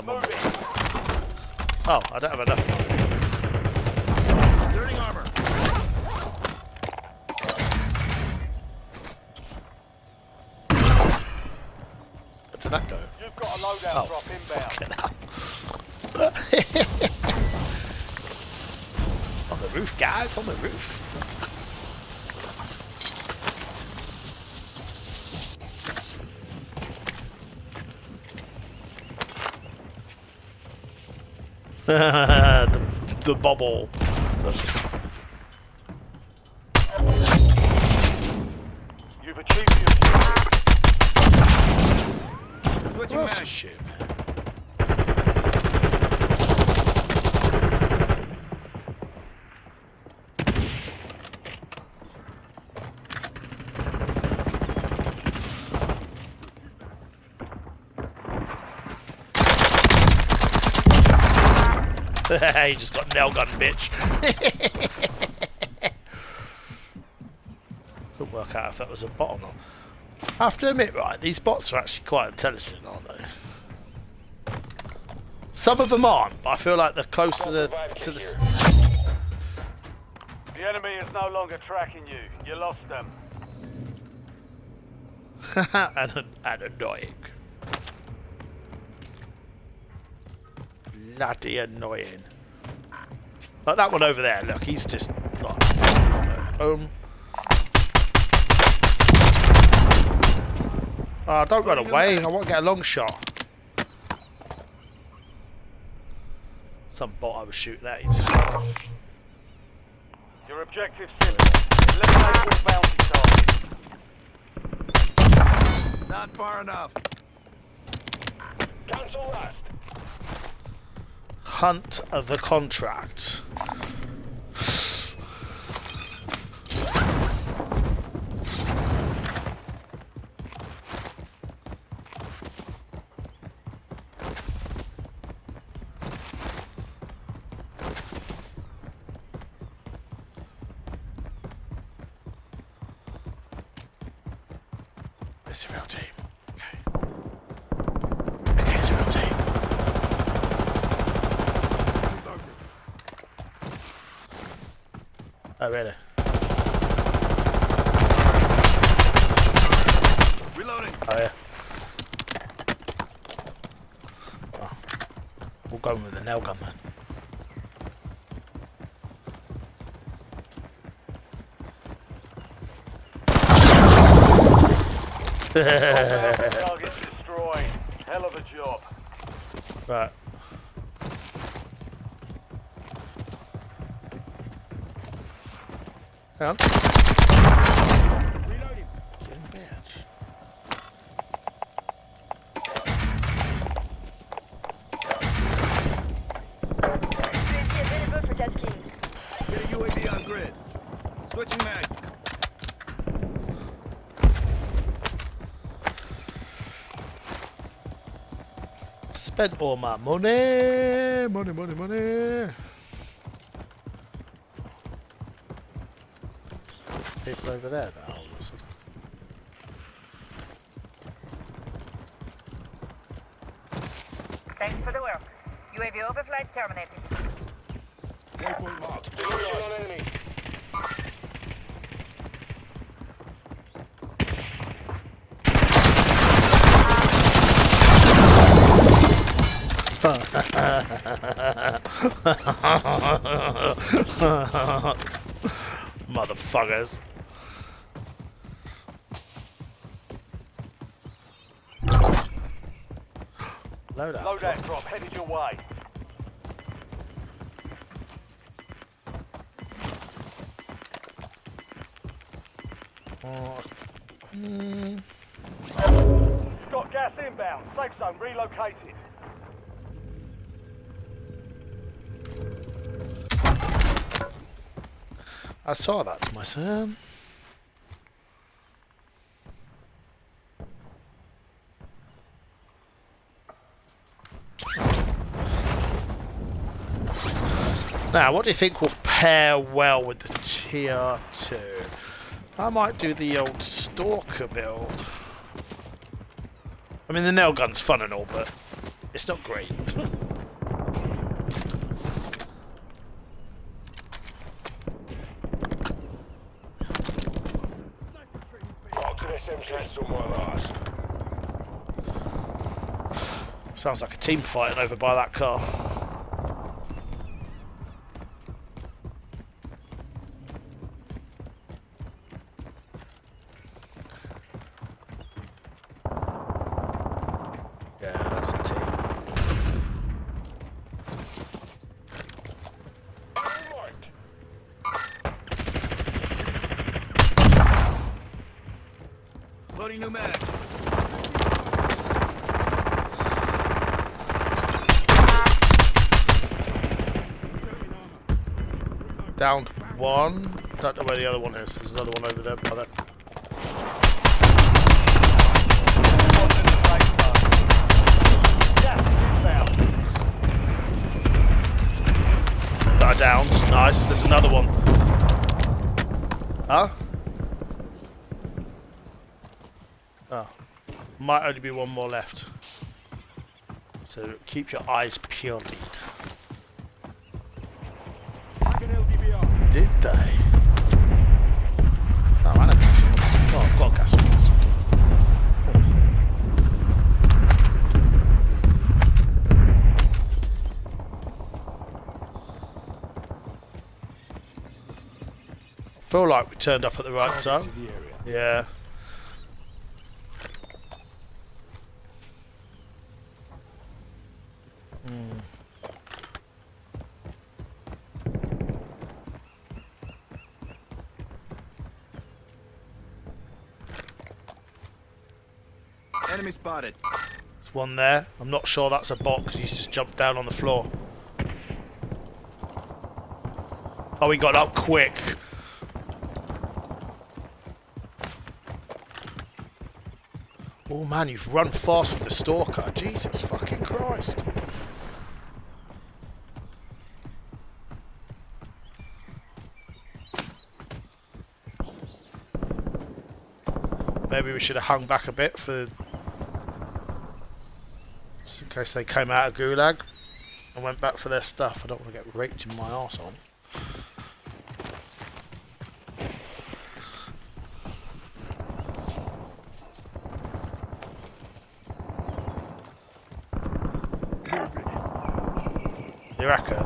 ammo. Oh, I don't have enough. Inserting armor. Where did that go? You've got a loadout drop inbound. On the roof, guys, on the roof. the bubble. You've achieved your objective. Switching What's mag. this shit? You just got nail gun, bitch. Couldn't work out if that was a bot or not. I have to admit, right, these bots are actually quite intelligent, aren't they? Some of them aren't, but I feel like they're close to the The enemy is no longer tracking you. You lost them. and annoying. Bloody annoying. Like that one over there, look, he's just like Oh, don't run away, I want to get a long shot. Some bot I was shooting at, he just ran off. Your objective simple. Eliminate all bounty targets. Not far enough. Cancel that. Hunt the contract. It's a real team. Okay. Okay, it's a real team. Oh, really? Reloading. Oh, yeah. Oh. We'll go with the nail gun, man. Target destroyed. Hell of a job. Right. Hang on. Reloading. Fucking bitch. UAV available for tasking. Get a UAV on grid. Switching mags. Spent all my money. Money. People over there now. All of a sudden. Thanks for the work. UAV overflight terminated. Waypoint marked. Position on enemy. Motherfuckers. Loadout. Loadout drop headed your way. Got gas inbound. Safe zone relocated. I saw that, my son. Now, what do you think will pair well with the TR2? I might do the old Stalker build. I mean, the nail gun's fun and all, but It's not great. SMG somewhere last. Sounds like a team fighting over by that car. Yeah, that's a team. Loading new mag. Down one. Don't know where the other one is. There's another one over there, brother. That downed. Nice. There's another one. Huh? Oh. Might only be one more left. So keep your eyes peeled. Did they? Oh, I don't gas mask. Oh, I've got a gas mask. I feel like we turned up at the right time. Yeah. Enemy spotted. There's one there. I'm not sure that's a bot because he's just jumped down on the floor. Oh, he got up quick. Oh man, you've run fast with the stalker. Jesus fucking Christ. Maybe we should have hung back a bit for... just in case they came out of Gulag and went back for their stuff. I don't want to get raped in my arsehole. You reckon?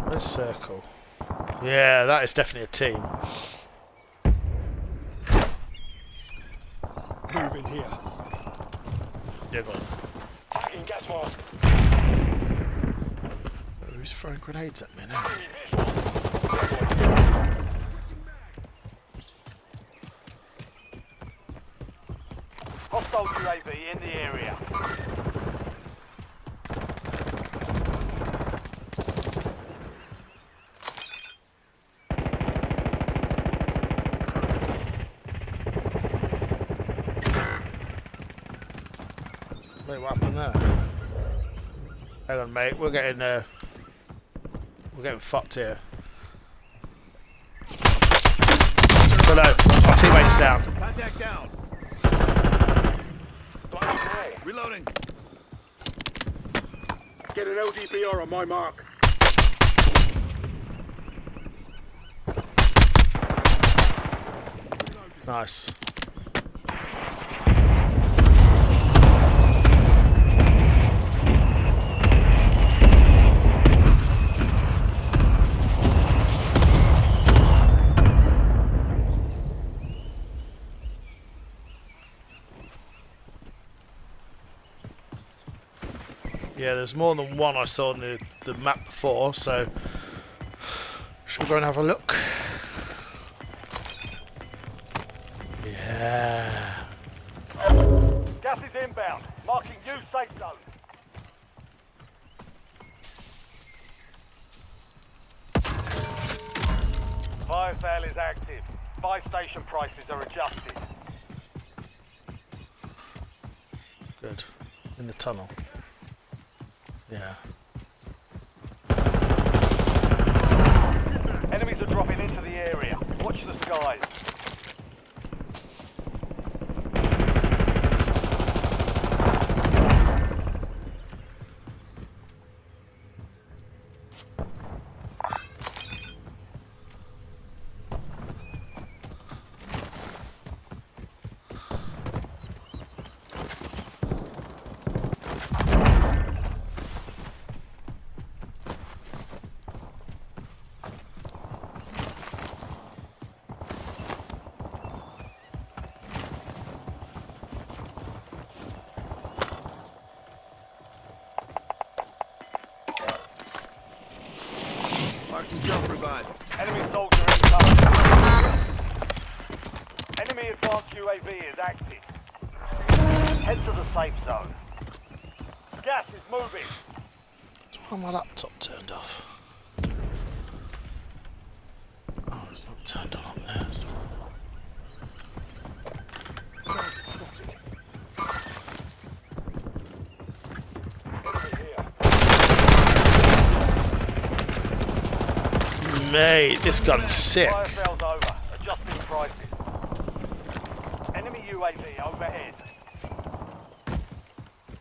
Where's circle? Yeah, that is definitely a team. Move in here. Yeah, go on. In gas mask. Who's throwing grenades at me now? Hostile UAV in the area. Wait, what happened there? Hang on, mate. We're getting fucked here. So no, our teammate's down. Contact down. Reloading. Get an LDBR on my mark. Nice. Yeah, there's more than one I saw on the map before, so should we go and have a look? Yeah. Gas is inbound. Marking new safe zone. Fire sale is active. Buy station prices are adjusted. Good. In the tunnel. Yeah. Enemies are dropping into the area. Watch the skies. Advanced UAV is active. Head to the safe zone. Gas is moving. Why my laptop turned off? Oh, it's not turned on up there. Mate, this gun's sick. IFL's over. Adjusting prices. Enemy UAV overhead.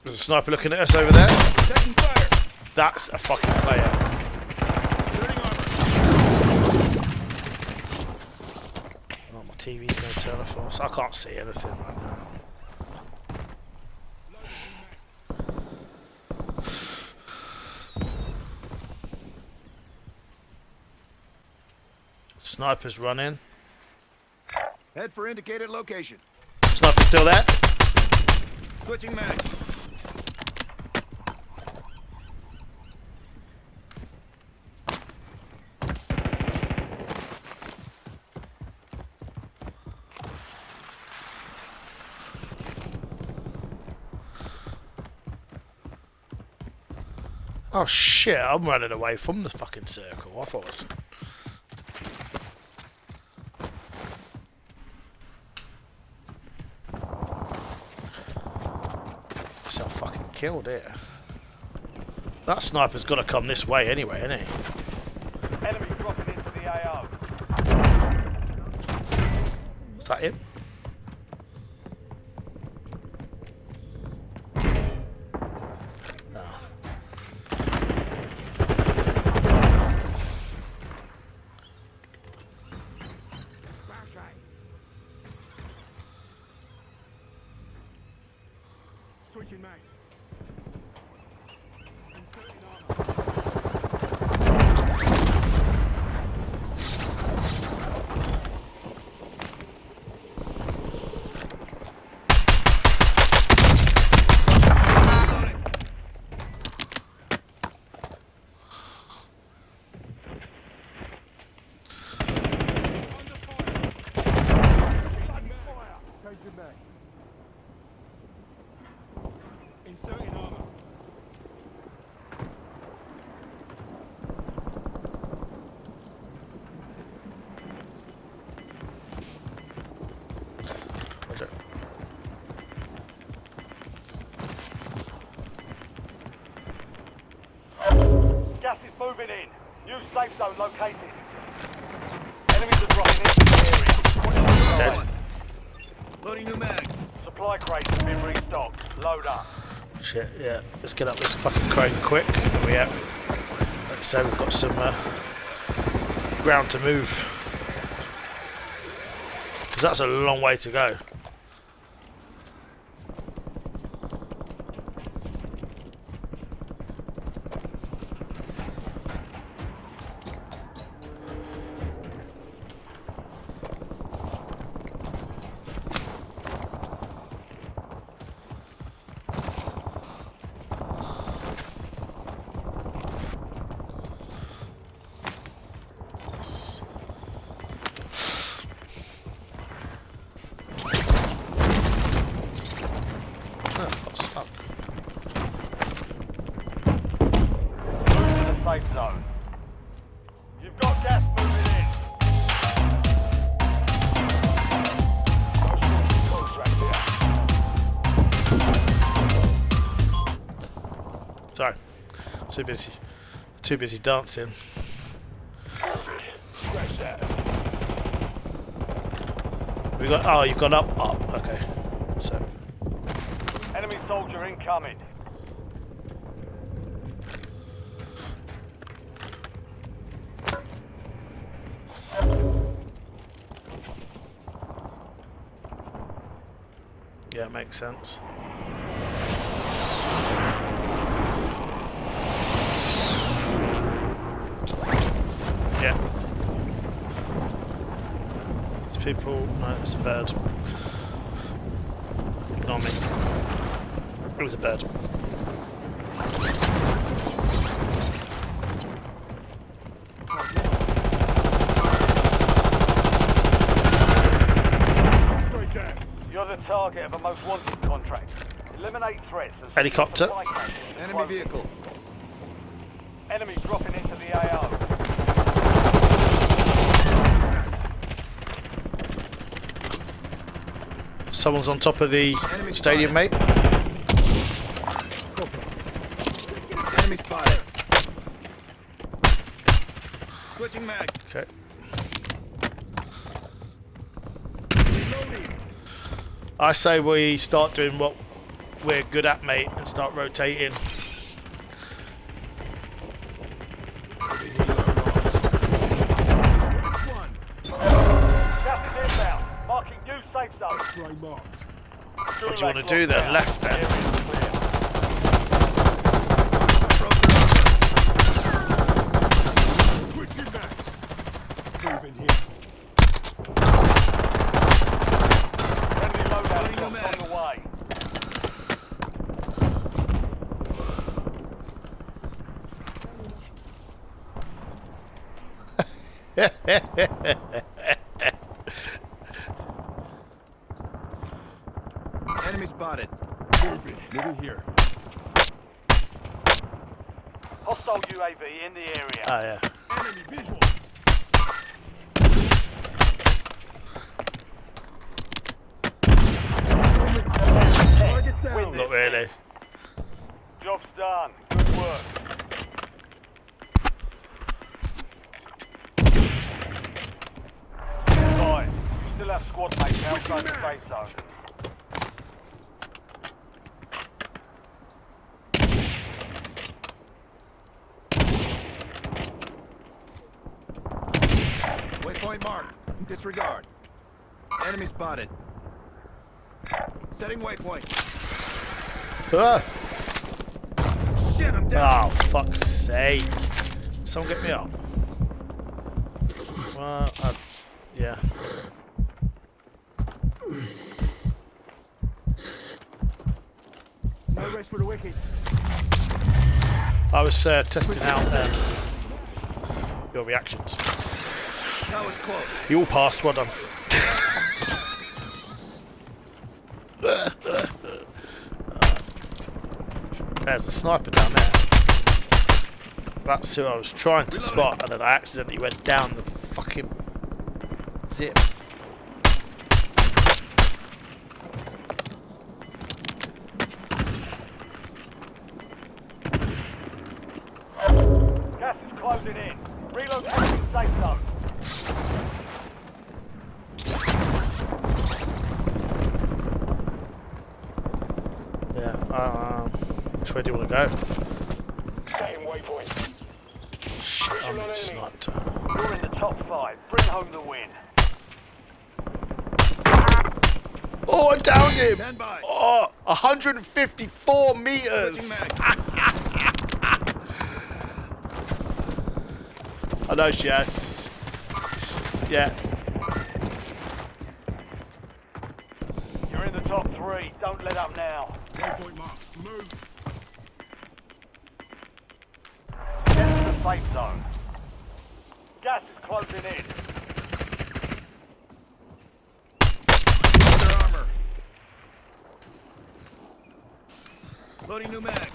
There's a sniper looking at us over there. Taking fire. That's a fucking player. Turning armor. Oh, my TV's going to turn off for us. I can't see anything right now. Sniper's running. Head for indicated location. Sniper's still there. Switching mag. Oh shit, I'm running away from the fucking circle. I thought it was... I'm fucking killed here. That sniper's got to come this way anyway, isn't he? Enemy dropping into the AO. Is that him? No. Switching mags. Inserting armor. Inserting armor. Roger. Gas is moving in. New safe zone located. Enemies are dropping into the area. Dead. Loading new mag. Supply crates have been restocked. Load up. Shit, yeah. Let's get up this fucking crane quick. We out. Like I say, we've got some ground to move. Because that's a long way to go. Safe zone. You've got gas moving in. Sorry. Too busy dancing. Scratch that. We got. Oh, you've gone up. Okay. So. Enemy soldier incoming. Yeah, it makes sense. Yeah. There's people. No, it's a bird. Ignore me. It was a bird. Straight down. the target of a most wanted contract. Eliminate threats. And Helicopter. supply cases Enemy closing. vehicle. Enemy dropping into the AO. Someone's on top of the stadium, mate. Enemy spotted. Switching mags. Okay. Reloading. I say we start doing what we're good at, mate, and start rotating. Gas is inbound. Marking new safe zone. What do you want to do then? Left then? Switching mags. Moving here. Friendly loadout is on the way. Enemy spotted. Moving here. Hostile UAV in the area. Oh yeah. Enemy visual. Target down. Not really. Job's done. Good work. Right. You still have squad mates outside the safe zone. Waypoint mark. Disregard. Enemy spotted. Setting waypoint. Ah. Shit, I'm down. Oh, fuck's sake. Someone get me up. Well, yeah. No rest for the wicked. I was testing out your reactions. That was close. You all passed, well done. There's a sniper down there. That's who I was trying to spot, and then I accidentally went down the fucking zip. Gas is closing in. Relocating safe zone. Yeah, which way do you want to go? Setting waypoint. Shit, I'm being sniped. You're in the top 5. Bring home the win. Oh, I downed him! Stand by. Oh, 154 Switching meters! mags. I know she has. Yeah. You're in the top 3. Don't let up now. Waypoint mark. Move. Get to the safe zone. Gas is closing in. Under armor. Loading new mag.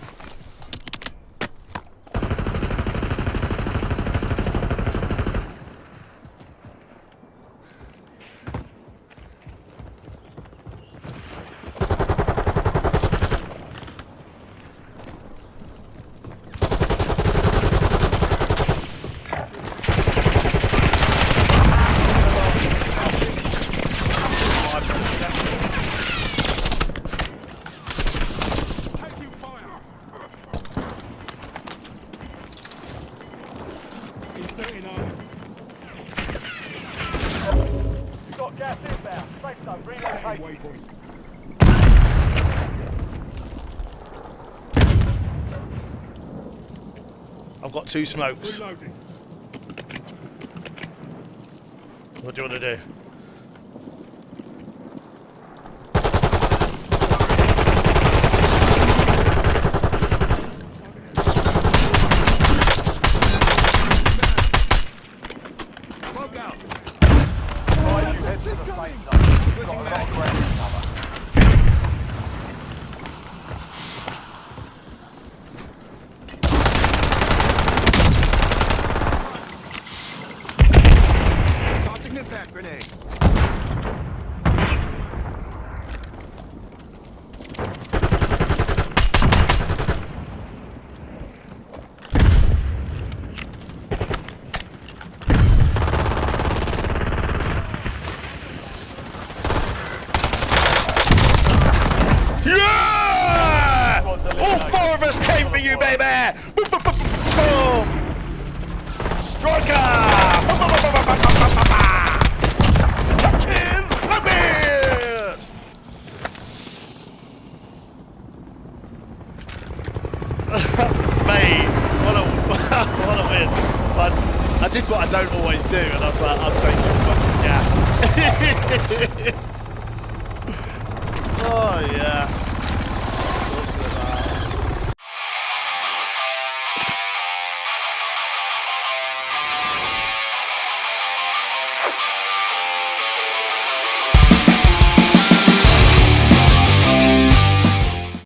You've got gas inbound. Safe zone. Relocate. I've got 2 smokes. Reloading. What do you want to do? Smoke out. Advise you head to the safe zone. You've got a lot of ground to cover. just came for you, baby! Boom, boom, boom, boom, boom. Striker!